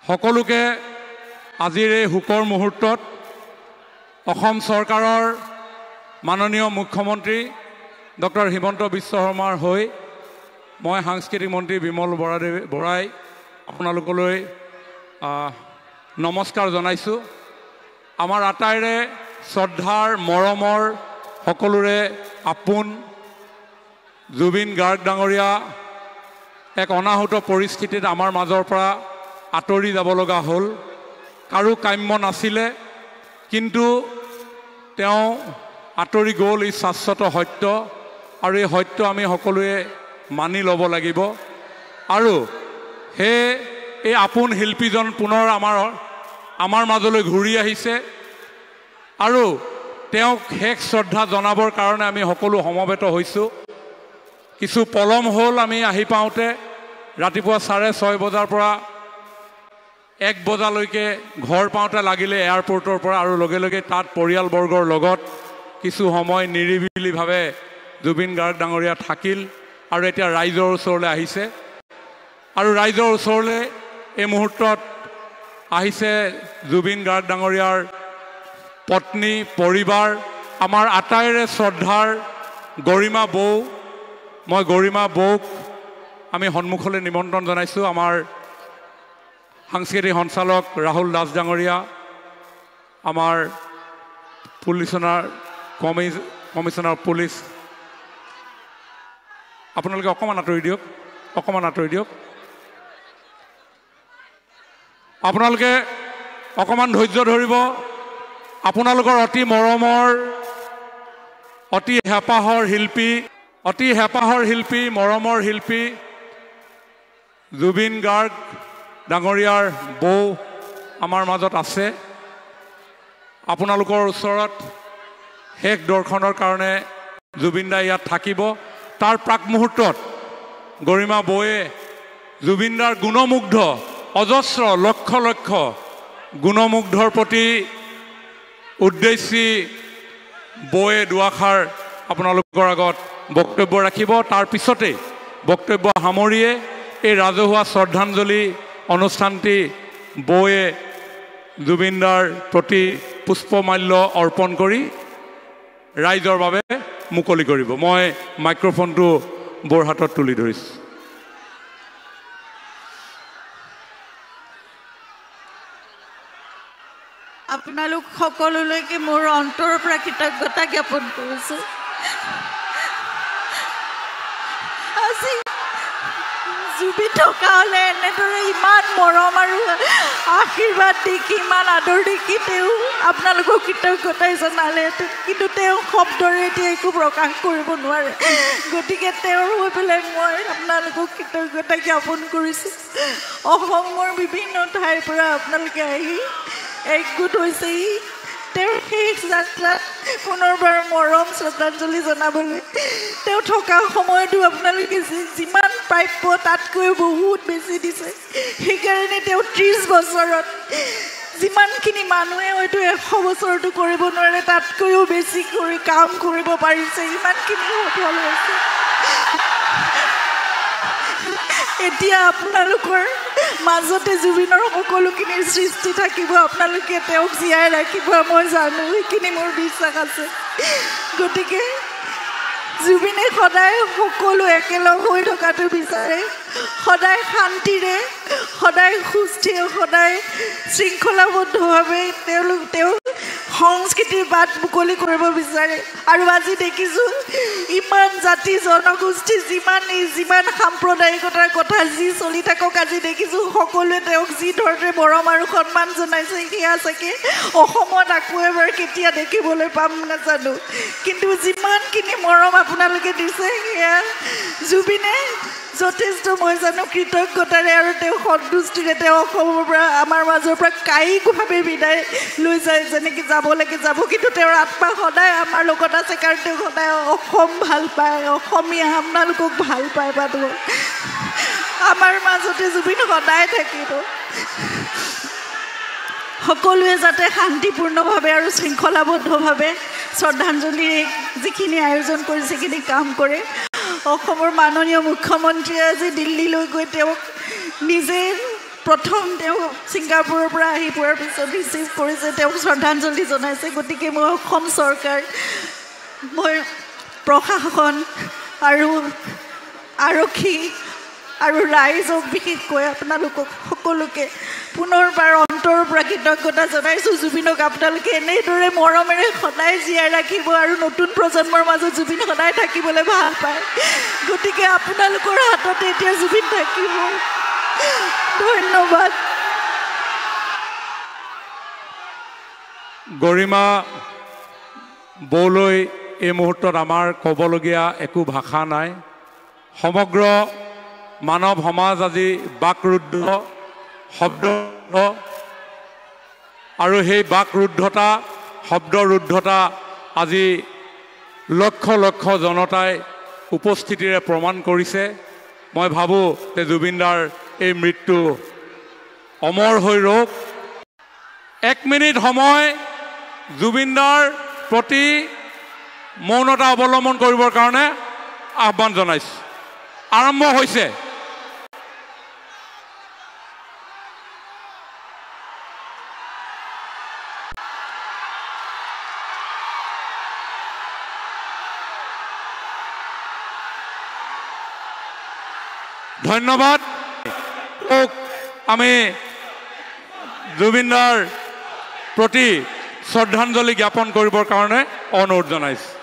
সকলোকে আজিৰ এই হুকৰ মুহূৰ্তত অসম চৰকাৰৰ মাননীয় মুখ্যমন্ত্ৰী ডক্টৰ হিমন্ত বিশ্ব শৰ্মাৰ হৈ মই সাংস্কৃতিক মন্ত্ৰী বিমল বৰাই আপোনালোকলৈ নমস্কাৰ জনাইছোঁ। আমাৰ আটাইৰে শ্ৰদ্ধাৰ মৰমৰ সকলোৰে আপোন জুবিন গাৰ্গ ডাঙৰীয়া এক অনাহুত পৰিস্থিতিত আমাৰ মাজৰ পৰা আঁতৰি যাব লগা হ'ল। কাৰো কাম্য নাছিলে, কিন্তু তেওঁ আঁতৰি গ'ল। এই শাশ্বত সত্য, আৰু এই সত্য আমি সকলোৱে মানি ল'ব লাগিব। আৰু এই আপোন শিল্পীজন পুনৰ আমাৰ মাজলৈ ঘূৰি আহিছে, আৰু তেওঁক শেষ শ্ৰদ্ধা জনাবৰ কাৰণে আমি সকলো সমবেত হৈছোঁ। কিছু পলম হ'ল আমি আহি পাওঁতে, ৰাতিপুৱা 6:30 বজাৰ পৰা 1 বজালৈকে ঘৰ পাওঁতে লাগিলে এয়াৰপৰ্টৰ পৰা, আৰু লগে লগে তাত পৰিয়ালবৰ্গৰ লগত কিছু সময় নিৰিবিলিভাৱে জুবিন গাৰ্গ ডাঙৰীয়া থাকিল, আৰু এতিয়া ৰাইজৰ ওচৰলৈ আহিছে। আৰু ৰাইজৰ ওচৰলৈ এই মুহূৰ্তত আহিছে জুবিন গাৰ্গ ডাঙৰীয়াৰ পত্নী, পৰিবাৰ, আমাৰ আটাইৰে শ্ৰদ্ধাৰ গৰিমা বৌ। মই গৰিমা বৌক আমি সন্মুখলৈ নিমন্ত্ৰণ জনাইছোঁ। আমাৰ সাংস্কৃতিক সঞ্চালক ৰাহুল দাস ডাঙৰীয়া, আমাৰ কমিশনাৰ পুলিচ, আপোনালোকে অকণমান আঁতৰি দিয়ক। আপোনালোকে অকণমান ধৈৰ্য ধৰিব। আপোনালোকৰ অতি মৰমৰ, অতি হেঁপাহৰ শিল্পী, মৰমৰ শিল্পী জুবিন গাৰ্গ ডাঙৰীয়াৰ বৌ আমাৰ মাজত আছে। আপোনালোকৰ ওচৰত শেষ দৰ্শনৰ কাৰণে জুবিন দা ইয়াত থাকিব। তাৰ প্ৰাক মুহূৰ্তত গৰিমা বৌয়ে জুবিন দাৰ গুণমুগ্ধ অজস্ৰ লক্ষ লক্ষ গুণমুগ্ধৰ প্ৰতি উদ্দেশ্যি বৌয়ে দুআষাৰ আপোনালোকৰ আগত বক্তব্য ৰাখিব। তাৰ পিছতেই বক্তব্য সামৰিয়ে এই ৰাজহুৱা শ্ৰদ্ধাঞ্জলি অনুষ্ঠানটি বৌয়ে জুবিন দাৰ প্ৰতি পুষ্পমাল্য অৰ্পণ কৰি ৰাইজৰ বাবে মুকলি কৰিব। মই মাইক্ৰফোনটো বৌৰ হাতত তুলি ধৰিছোঁ। আপোনালোক সকলোলৈকে মোৰ অন্তৰৰ পৰা কৃতজ্ঞতা জ্ঞাপন কৰিছোঁ। আজি জুবিন থকা হ'লে এনেদৰে ইমান মৰম আৰু আশীৰ্বাদ দেখি, ইমান আদৰ দেখি তেওঁ আপোনালোকক কৃতজ্ঞতাই জনালেহেঁতেন, কিন্তু তেওঁ শব্দৰে এতিয়া একো প্ৰকাশ কৰিব নোৱাৰে। গতিকে তেওঁৰ হৈ পেলাই মই আপোনালোকক কৃতজ্ঞতা জ্ঞাপন কৰিছোঁ। অসমৰ বিভিন্ন ঠাইৰ পৰা আপোনালোকে আহি একগোট হৈছেহি তেওঁৰ শেষ যাত্ৰাত পুনৰবাৰ মৰম শ্ৰদ্ধাঞ্জলি জনাবলৈ। তেওঁ থকা সময়তো আপোনালোকে যিমান প্ৰাপ্য তাতকৈ বহুত বেছি দিছে। সেইকাৰণে তেওঁ 30 বছৰত যিমানখিনি মানুহে হয়তো 100 বছৰতো কৰিব নোৱাৰে, তাতকৈও বেছি কৰি কাম কৰিব পাৰিছে, ইমানখিনি সফল হৈছে। এতিয়া আপোনালোকৰ মাজতে জুবিনৰ সকলোখিনিৰ সৃষ্টি থাকিব, আপোনালোকে তেওঁক জীয়াই ৰাখিব, মই জানো, সেইখিনি মোৰ বিশ্বাস আছে। গতিকে জুবিনে সদায় সকলো একেলগ হৈ থকাটো বিচাৰে, সদায় শান্তিৰে, সদায় সুস্থিৰ, সদায় শৃংখলাবদ্ধভাৱে তেওঁ সংস্কৃতিৰ বাট মুকলি কৰিব বিচাৰে। আৰু আজি দেখিছোঁ ইমান জাতি জনগোষ্ঠী, যিমান সাম্প্ৰদায়িকতাৰ কথা যি চলি থাকক, আজি দেখিছোঁ সকলোৱে তেওঁক যি ধৰণে মৰম আৰু সন্মান জনাইছে, সেয়া চাগে অসমত আকৌ এবাৰ কেতিয়া দেখিবলৈ পাম নাজানো। কিন্তু যিমানখিনি মৰম আপোনালোকে দিছে, সেয়া জুবিনে যথেষ্ট মই জানো কৃতজ্ঞতাৰে আৰু তেওঁ সন্তুষ্টিৰে তেওঁ অসমৰ পৰা, আমাৰ মাজৰ পৰা কায়িকভাৱে বিদায় লৈ যায়। যেনেকৈ যাব লাগে যাব, কিন্তু তেওঁৰ আত্মা সদায় আমাৰ লগত আছে, কাৰণ তেওঁ সদায় অসম ভাল পায়, অসমীয়া আপোনালোকক ভাল পায়। বাৰু আমাৰ মাজতে জুবিন সদায় থাকিব। সকলোৱে যাতে শান্তিপূৰ্ণভাৱে আৰু শৃংখলাবদ্ধভাৱে শ্ৰদ্ধাঞ্জলিৰ যিখিনি আয়োজন কৰিছে সেইখিনি কাম কৰে। অসমৰ মাননীয় মুখ্যমন্ত্ৰীয়ে আজি দিল্লীলৈ গৈ তেওঁক নিজে প্ৰথম তেওঁ ছিংগাপুৰৰ পৰা আহি পোৱাৰ পিছত ৰিচিভ কৰিছে, তেওঁক শ্ৰদ্ধাঞ্জলি জনাইছে। গতিকে মই অসম চৰকাৰ, মই প্ৰশাসন আৰু আৰক্ষী আৰু ৰাইজক, বিশেষকৈ আপোনালোকক সকলোকে পুনৰবাৰ অন্তৰৰ পৰা কৃতজ্ঞতা জনাইছোঁ। জুবিনক আপোনালোকে এনেদৰে মৰমেৰে সদায় জীয়াই ৰাখিব আৰু নতুন প্ৰজন্মৰ মাজত জুবিন সদায় থাকিবলৈ ভাল পায়। গতিকে আপোনালোকৰ হাততে এতিয়া জুবিন থাকিব। ধন্যবাদ। গৰিমা বৌলৈ এই মুহূৰ্তত আমাৰ ক'বলগীয়া একো ভাষা নাই। সমগ্ৰ মানৱ সমাজ আজি বাকৰুদ্ধ, শব্দৰুদ্ধ, আৰু সেই বাকৰুদ্ধতা, শব্দৰুদ্ধতা আজি লক্ষ লক্ষ জনতাই উপস্থিতিৰে প্ৰমাণ কৰিছে। মই ভাবোঁ যে জুবিনদাৰ এই মৃত্যু অমৰ হৈ ৰওক। 1 মিনিট সময় জুবিনদাৰ প্ৰতি মৌনতা অৱলম্বন কৰিবৰ কাৰণে আহ্বান জনাইছোঁ। আৰম্ভ হৈছে। ধন্যবাদ। আমি জুবিনদাৰ প্ৰতি শ্ৰদ্ধাঞ্জলি জ্ঞাপন কৰিবৰ কাৰণে অনুৰোধ জনাইছোঁ।